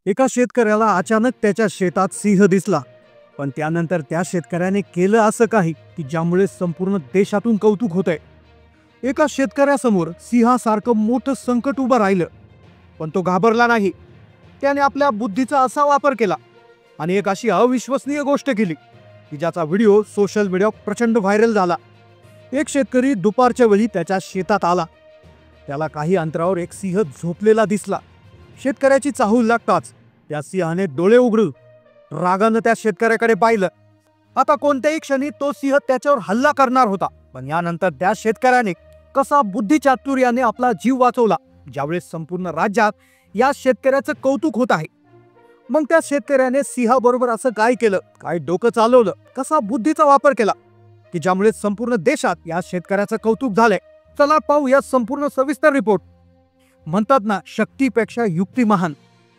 एका शेतकऱ्याला अचानक त्याच्या शेतात सिंह दिसला, पण त्यानंतर त्या शेतकऱ्याने केलं असं काही की ज्यामुळे संपूर्ण देशातून कौतुक होतंय। एका शेतकऱ्यासमोर सिंहासारखं मोठं संकट उभं राहिलं, पण तो घाबरला नाही। त्याने आपल्या बुद्धीचा असा वापर केला आणि एक अशी अविश्वसनीय गोष्ट केली की ज्याचा व्हिडिओ सोशल मीडियावर प्रचंड व्हायरल झाला। एक शेतकरी दुपारच्या वेळी त्याच्या शेतात आला। त्याला काही अंतरावर एक सिंह झोपलेला दिसला। शेतकऱ्याची चाहूल लागताच त्या सिंहाने डोळे उघडून रागाने त्या शेतकऱ्याकडे पाहिलं। आता कोणत्याही क्षणी तो सिंह त्याच्यावर हल्ला करणार होता, पण यानंतर त्या शेतकऱ्याने कसा बुद्धिचातुर्याने आपला जीव वाचवला, ज्यावेळेस संपूर्ण राज्यात या शेतकऱ्याचं कौतुक होत आहे। मग त्या शेतकऱ्याने सिंहाबरोबर असं काय केलं, काय डोकं चालवलं, कसा बुद्धीचा वापर केला की ज्यामुळे संपूर्ण देशात या शेतकऱ्याचं कौतुक झालंय। चला पाहू या संपूर्ण सविस्तर रिपोर्ट। म्हणतात ना, शक्तीपेक्षा युक्ती महान,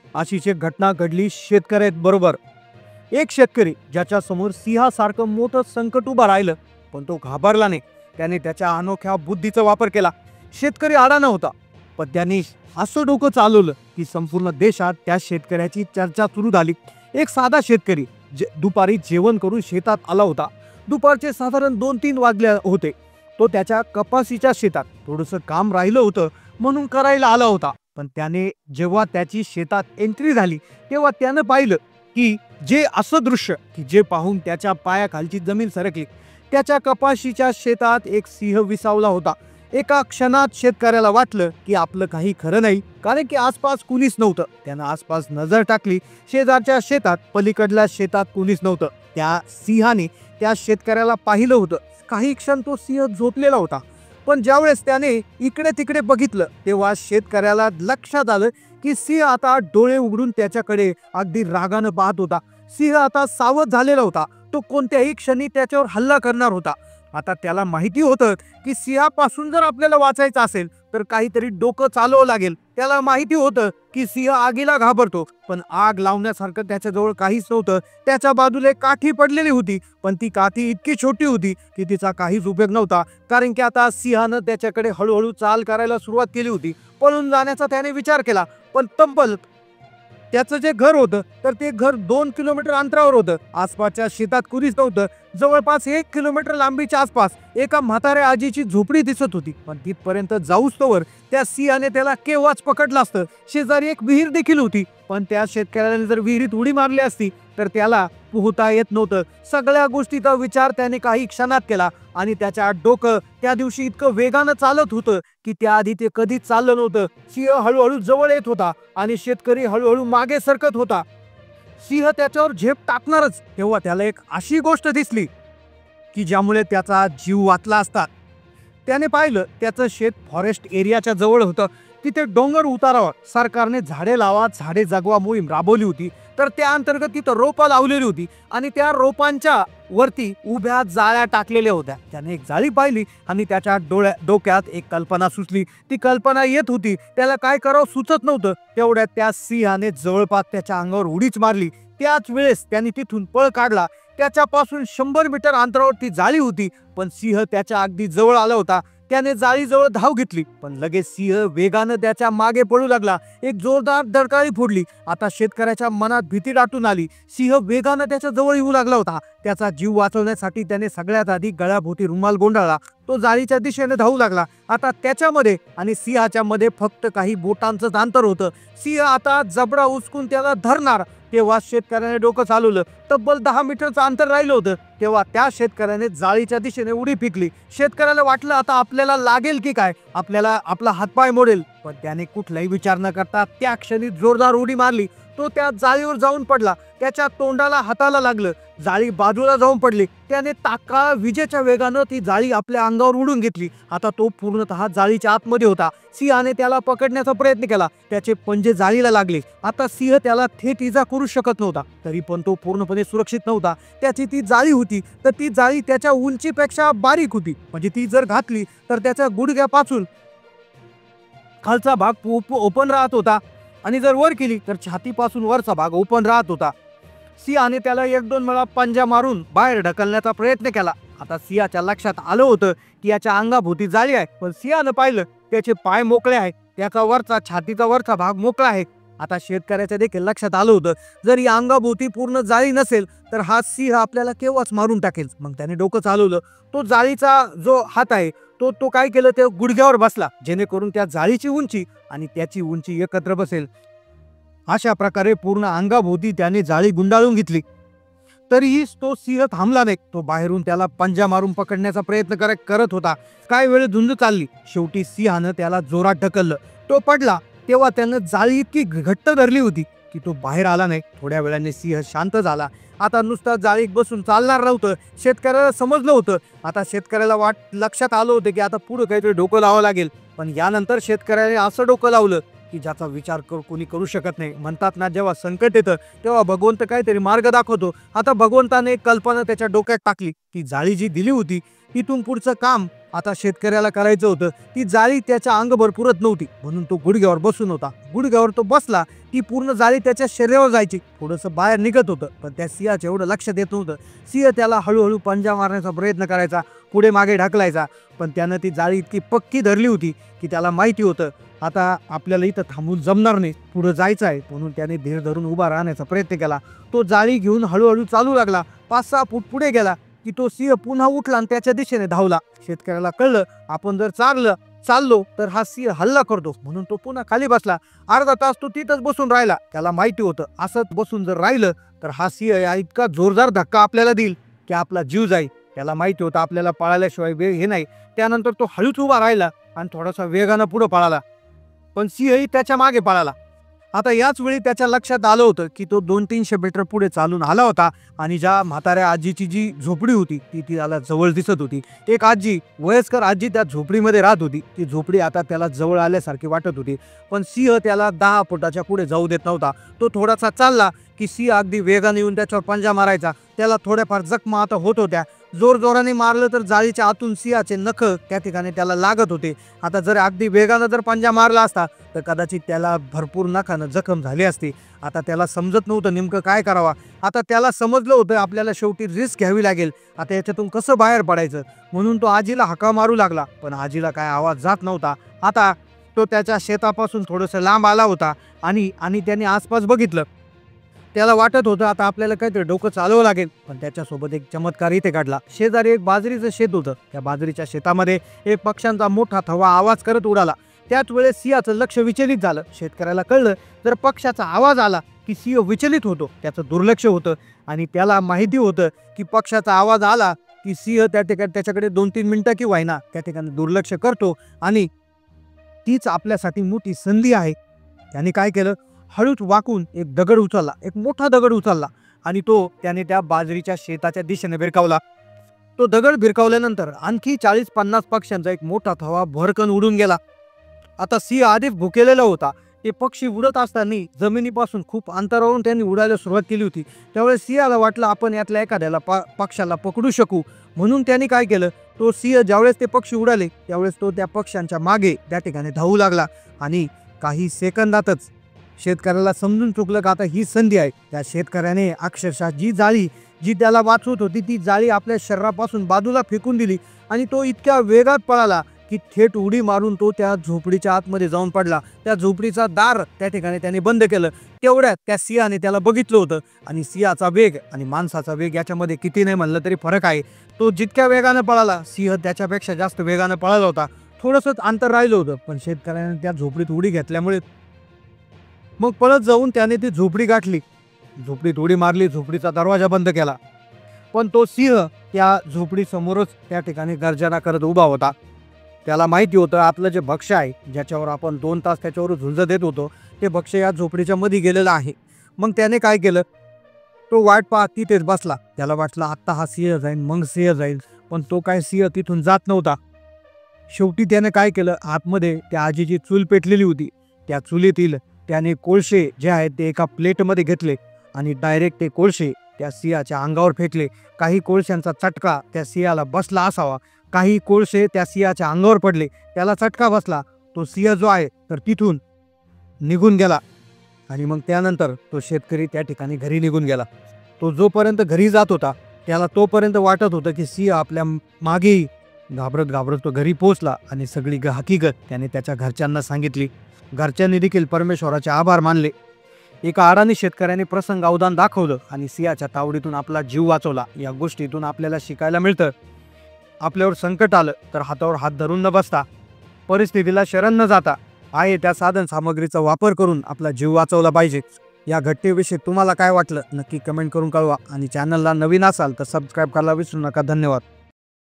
अशीच एक घटना घडली शेतकऱ्यांबरोबर। एक शेतकरी ज्याच्या समोर सिंहासारखं मोठं संकट उभं राहिलं, पण तो घाबरला नाही। त्याने त्याच्या अनोख्या बुद्धीचा वापर केला। शेतकरी आडा नव्हता, पण त्याने असं डोकं चालवलं की संपूर्ण देशात त्या शेतकऱ्याची चर्चा सुरू झाली। एक साधा शेतकरी दुपारी जेवण करून शेतात आला होता। दुपारचे साधारण 2-3 वाजले होते। तो त्याच्या कपाशीच्या शेतात थोडंसं काम राहिलं होतं म्हणून करायला आला होता। पण त्याने जेव्हा त्याची शेतात एंट्री झाली तेव्हा त्यानं पाहिलं की जे असं दृश्य की जे पाहून त्याच्या पायाखालची जमीन सरकली। त्याच्या कपाशीच्या शेतात एक सिंह विसावला होता। एका क्षणात शेतकऱ्याला वाटलं की आपलं काही खरं नाही, कारण की आसपास कुणीच नव्हतं। त्यानं आसपास नजर टाकली। शेजारच्या शेतात, पलीकडल्या शेतात कुणीच नव्हतं। त्या सिंहाने त्या शेतकऱ्याला पाहिलं होतं। काही क्षण तो सिंह झोपलेला होता, पण ज्यावेळेस त्याने इकडे तिकडे बघितलं तेव्हा शेतकऱ्याला लक्षात आलं की सिंह आता डोळे उघडून त्याच्याकडे अगदी रागानं पाहत होता। सिंह आता सावध झालेला होता। तो कोणत्याही क्षणी त्याच्यावर हल्ला करणार होता। आता त्याला माहिती होतं की सिंहापासून जर आपल्याला वाचायचं असेल तर काहीतरी डोकं चालवावं लागेल। त्याला माहिती होतं की सिंह आगीला घाबरतो, पण आग लावण्यासारखं त्याच्याजवळ काहीच नव्हतं। त्याच्या बाजूला एक काठी पडलेली होती, पण ती काठी इतकी छोटी होती की तिचा काहीच उपयोग नव्हता, कारण की आता सिंहानं त्याच्याकडे हळूहळू चाल करायला सुरुवात केली होती। पळून जाण्याचा त्याने विचार केला, पण तब्बल त्याचं जे घर होतं तर ते घर 2 किलोमीटर अंतरावर होतं। आसपासच्या शेतात कुणीच नव्हतं। जवळपास 1 किलोमीटर लांबीच्या आसपास एका म्हाताऱ्या आजीची झोपडी दिसत होती, पण तिथपर्यंत जाऊस्तोवर त्या सिंहाने त्याला केव्हाच पकडलं असतं। शेजारी एक विहीर देखील होती, पण त्या शेतकऱ्याने जर विहिरीत उडी मारली असती तर त्याला पोहता येत नव्हतं। सगळ्या गोष्टीचा विचार त्याने काही क्षणात केला आणि त्याच्या डोकं त्या दिवशी इतकं वेगानं चालत होतं की त्याआधी ते कधीच चाललं नव्हतं। सिंह हळूहळू जवळ येत होता आणि शेतकरी हळूहळू मागे सरकत होता। सिंह त्याच्यावर झेप टाकणारच तेव्हा त्याला एक अशी गोष्ट दिसली की ज्यामुळे त्याचा जीव वाचला असता। त्याने पाहिलं त्याचं शेत फॉरेस्ट एरियाच्या जवळ होतं। तिथे डोंगर उतारावर सरकारने झाडे लावा झाडे जगवा मोहीम राबवली होती, तर त्या अंतर्गत तिथं रोपं लावलेली होती आणि त्या रोपांच्या वरती उभ्या जाळ्या टाकलेल्या होत्या। त्याने एक जाळी पाहिली आणि त्याच्या डोक्यात एक कल्पना सुचली। ती कल्पना येत होती, त्याला काय करावं सुचत नव्हतं। तेवढ्यात त्या सिंहाने जवळपास त्याच्या अंगावर उडीच मारली। त्याच वेळेस त्याने तिथून पळ काढला। त्याच्यापासून 100 मीटर अंतरावर ती जाळी होती, पण सिंह त्याच्या अगदी जवळ आला होता। त्याने जाळीजवळ धाव घेतली, पण लगेच सिंह वेगानं त्याच्या मागे पळू लागला। एक जोरदार डरकाळी फोडली। आता शेतकऱ्याच्या मनात भीती दाटून आली। सिंह वेगानं त्याच्या जवळ येऊ लागला होता। त्याचा जीव वाचवण्यासाठी त्याने सगळ्यात आधी गळ्याभोवती रुमाल गुंडाळला। तो जाळीच्या दिशेने धावू लागला। आता त्याच्यामध्ये आणि सिंहाच्या मध्ये फक्त काही बोटांचंच अंतर होतं। सिंह आता जबडा उचकून त्याला धरणार तेव्हा शेतकऱ्याने डोकं चालवलं। तब्बल 10 मीटरचं अंतर राहिलं होतं तेव्हा त्या शेतकऱ्याने जाळीच्या दिशेने उडी फेकली। शेतकऱ्याला वाटलं आता आपल्याला लागेल की काय, आपल्याला आपला हातपाय मोडेल, पण त्याने कुठलाही विचार न करता त्या क्षणी जोरदार उडी मारली। तो त्या जाळीवर जाऊन पडला। त्याच्या तोंडाला हाताला लागलं। जाळी बाजूला जाऊन पडली। त्याने तात्काळ विजेच्या वेगानं ती जाळी आपल्या अंगावर उडून घेतली। आता तो पूर्णतः जाळीच्या आतमध्ये होता। सिंहाने त्याला पकडण्याचा प्रयत्न केला। त्याचे पंजे जाळीला लागले। आता सिंह त्याला थेट इजा करू शकत नव्हता, तरी पण तो पूर्णपणे सुरक्षित नव्हता। त्याची ती जाळी होती तर ती जाळी त्याच्या उंचीपेक्षा बारीक होती, म्हणजे ती जर घातली तर त्याच्या गुडघ्यापासून खालचा भाग ओपन राहत होता आणि जर वर केली तर छातीपासून वरचा भाग ओपन राहत होता। सिंहाने त्याला 1-2 वेळा पंजा मारून बाहेर ढकलण्याचा प्रयत्न केला। आता सिंहाच्या लक्षात आलं होतं की याच्या अंगाभोवती जाळी आहे, पण सिंहानं पाहिलं त्याचे पाय मोकळे आहेत, त्याचा वरचा छातीचा वरचा भाग मोकळा आहे। आता शेतकऱ्याच्या देखील लक्षात आलं होतं, जर या अंगाभोवती पूर्ण जाळी नसेल तर हा सिंह आपल्याला केव्हाच मारून टाकेल. मग त्याने डोकं चालवलं. तो जाळीचा जो हात आहे तो काय केलं, ते गुडघ्यावर बसला, जेणेकरून त्या जाळीची उंची आणि त्याची उंची एकत्र बसेल. अशा प्रकारे पूर्ण अंगाभोवती त्याने जाळी गुंडाळून घेतली. तरीही तो सिंह थांबला नाही. तो बाहेरून त्याला पंजा मारून पकडण्याचा प्रयत्न करत होता. काय वेळ झुंज चालली. शेवटी सिंहानं त्याला जोरात ढकललं. तो पडला तेव्हा त्यानं जाळी इतकी घट्ट धरली होती की तो बाहेर आला नाही. थोड्या वेळाने सिंह शांत झाला. आता नुसता जाळीत बसून चालणार नव्हतं. शेतकऱ्याला समजलं होतं. आता शेतकऱ्याला लक्षात आलं होतं की आता पुढे काहीतरी डोकं लावावं लागेल. पण यानंतर शेतकऱ्याने असं डोकं लावलं की ज्याचा विचार कोणी करू शकत नाही. म्हणतात ना, जेव्हा संकट येतं तेव्हा भगवंत काहीतरी मार्ग दाखवतो. आता भगवंताने एक कल्पना त्याच्या डोक्यात टाकली. ती जाळी जी दिली होती तिथून पुढचं काम आता शेतकऱ्याला करायचं होतं. ती जाळी त्याच्या अंगभर पुरत नव्हती, म्हणून तो गुडघ्यावर बसून होता. गुडघ्यावर तो बसला ती पूर्ण जाळी त्याच्या शरीरावर जायची. थोडंसं बाहेर निघत होतं, पण त्या सिंहाचं एवढं लक्षात येत नव्हतं. सिंह त्याला हळूहळू पंजा मारण्याचा प्रयत्न करायचा, पुढे मागे ढकलायचा. पण त्यानं ती जाळी इतकी पक्की धरली होती की त्याला माहिती होतं आता आपल्याला इथं थांबून जमणार नाही, पुढे जायचं आहे. म्हणून त्याने धीर धरून उभा राहण्याचा प्रयत्न केला. तो जाळी घेऊन हळूहळू चालू लागला. 5-6 फूट पुढे गेला की तो सिंह पुन्हा उठला आणि त्याच्या दिशेने धावला. शेतकऱ्याला कळलं, आपण जर चाललो तर हा सिंह हल्ला करतो, म्हणून तो पुन्हा खाली बसला. अर्धा तास तो तिथंच बसून राहिला. त्याला माहिती होतं असंच बसून जर राहिलं तर हा सिंह इतका जोरदार धक्का आपल्याला देईल की आपला जीव जाईल. त्याला माहिती होतं आपल्याला पळाल्याशिवाय वेळ हे नाही. त्यानंतर तो हळूच उभा राहिला आणि थोडासा वेगानं पुढे पळाला. पण सिंहही त्याच्या मागे पळाला. आता याच वेळी त्याच्या लक्षात आलं होतं की तो 200-300 मीटर पुढे चालून आला होता आणि ज्या म्हाताऱ्या आजीची जी झोपडी होती ती त्याला जवळ दिसत होती. एक आजी, वयस्कर आजी त्या झोपडीमध्ये राहत होती. ती झोपडी आता त्याला जवळ आल्यासारखी वाटत होती. पण सिंह त्याला 10 फुटाच्या पुढे जाऊ देत नव्हता. तो थोडासा चालला की सिंह अगदी वेगाने येऊन त्याच्यावर पंजा मारायचा. त्याला थोड्याफार जखमा आता होत होत्या. जोराने मारलं तर जाळीच्या आतून सिंहाचे नख त्या ठिकाणी त्याला लागत होते. आता जर अगदी वेगानं जर पंजा मारला असता तर कदाचित त्याला भरपूर नखानं जखम झाली असती. आता त्याला समजत नव्हतं नेमकं काय करावा. आता त्याला समजलं होतं आपल्याला शेवटी रिस्क घ्यावी लागेल. आता याच्यातून कसं बाहेर पडायचं, म्हणून तो आजीला हाका मारू लागला. पण आजीला काय आवाज जात नव्हता. आता तो त्याच्या शेतापासून थोडंसं लांब आला होता आणि त्याने आसपास बघितलं. त्याला वाटत होतं आता आपल्याला काहीतरी डोकं चालवावं लागेल. पण त्याच्यासोबत एक चमत्कार इथे घडला. शेजारी एक बाजरीचं शेत होतं. त्या बाजरीच्या शेतामध्ये एक पक्ष्यांचा मोठा थवा आवाज करत उडाला. त्याच वेळेस सिंहाचं लक्ष विचलित झालं. शेतकऱ्याला कळलं जर पक्ष्याचा आवाज आला की सिंह विचलित होतो. त्याचं दुर्लक्ष होतं आणि त्याला माहिती होतं की पक्ष्याचा आवाज आला की सिंह त्या ठिकाणी त्याच्याकडे 2-3 मिनिटं की व्हायना त्या ठिकाणी दुर्लक्ष करतो आणि तीच आपल्यासाठी मोठी संधी आहे. त्याने काय केलं, हळूच वाकून एक दगड उचलला, एक मोठा दगड उचलला आणि त्याने त्या बाजरीच्या शेताच्या दिशेने भिरकावला. तो दगड भिरकावल्यानंतर आणखी 40-50 पक्ष्यांचा एक मोठा थवा भरकन उडून गेला. आता सिंह आधीच भुकेलेला होता. ते पक्षी उडत असताना जमिनीपासून खूप अंतरावरून त्यांनी उडायला सुरुवात केली होती. त्यावेळेस सिंहाला वाटलं आपण यातल्या एखाद्याला पक्षाला पकडू शकू. म्हणून त्यांनी काय केलं, तो सिंह ज्यावेळेस ते पक्षी उडाले त्यावेळेस तो त्या पक्ष्यांच्या मागे त्या ठिकाणी धावू लागला आणि काही सेकंदातच शेतकऱ्याला समजून चुकलं का आता ही संधी आहे. त्या शेतकऱ्याने अक्षरशः जी जाळी जी त्याला वाचवत होती ती जाळी आपल्या शरीरापासून बाजूला फेकून दिली आणि तो इतक्या वेगात पळाला की थेट उडी मारून तो त्या झोपडीच्या आतमध्ये जाऊन पडला. त्या झोपडीचा दार त्या ठिकाणी त्याने बंद केलं. तेवढ्यात त्या सिंहाने त्याला बघितलं होतं आणि सिंहाचा वेग आणि माणसाचा वेग याच्यामध्ये किती नाही म्हणलं तरी फरक आहे. तो जितक्या वेगानं पळाला सिंह त्याच्यापेक्षा जास्त वेगानं पळाला होता. थोडंसंच अंतर राहिलं होतं, पण शेतकऱ्याने त्या झोपडीत उडी घेतल्यामुळे मग पळत जाऊन त्याने ती झोपडी गाठली. झोपडीत उडी मारली, झोपडीचा दरवाजा बंद केला. पण तो सिंह त्या झोपडीसमोरच त्या ठिकाणी गर्जना करत उभा होता. त्याला माहिती होतं आपलं जे भक्ष्य आहे, ज्याच्यावर आपण 2 तास त्याच्यावर झुंज देत होतो, ते भक्ष्य या झोपडीच्या मध्ये गेलेलं आहे. मग त्याने काय केलं, तो वाट पाहत तिथेच बसला. त्याला वाटलं आत्ता हा सिंह जाईल, मग सिंह जाईल. पण तो काय सिंह तिथून जात नव्हता. शेवटी त्याने काय केलं, आतमध्ये त्या आजीची चूल पेटलेली होती. त्या चुलीतील त्याने कोळसे जे आहेत ते एका प्लेटमध्ये घेतले आणि डायरेक्ट ते कोळसे त्या सिंहाच्या अंगावर फेकले. काही कोळशांचा चटका त्या सिंहाला बसला असावा. काही कोळसे त्या सिंहाच्या अंगावर पडले, त्याला चटका बसला. तो सिंह जो आहे तर तिथून निघून गेला आणि मग त्यानंतर तो शेतकरी त्या ठिकाणी घरी निघून गेला. तो जोपर्यंत घरी जात होता त्याला तोपर्यंत वाटत होतं की सिंह आपल्या मागे. घाबरत घाबरत तो घरी पोहोचला आणि सगळी हकीकत त्याने त्याच्या घरच्यांना सांगितली. घरच्यांनी देखील परमेश्वराचे आभार मानले. एका अडाणी शेतकऱ्याने प्रसंग अवदान दाखवलं आणि सिंहाच्या तावडीतून आपला जीव वाचवला. या गोष्टीतून आपल्याला शिकायला मिळतं, आपल्यावर संकट आलं तर हातावर हात धरून न बसता, परिस्थितीला शरण न जाता आहे त्या साधन सामग्रीचा वापर करून आपला जीव वाचवला पाहिजे. या घटनेविषयी तुम्हाला काय वाटलं नक्की कमेंट करून कळवा आणि चॅनलला नवीन असाल तर सबस्क्राईब करायला विसरू नका. धन्यवाद.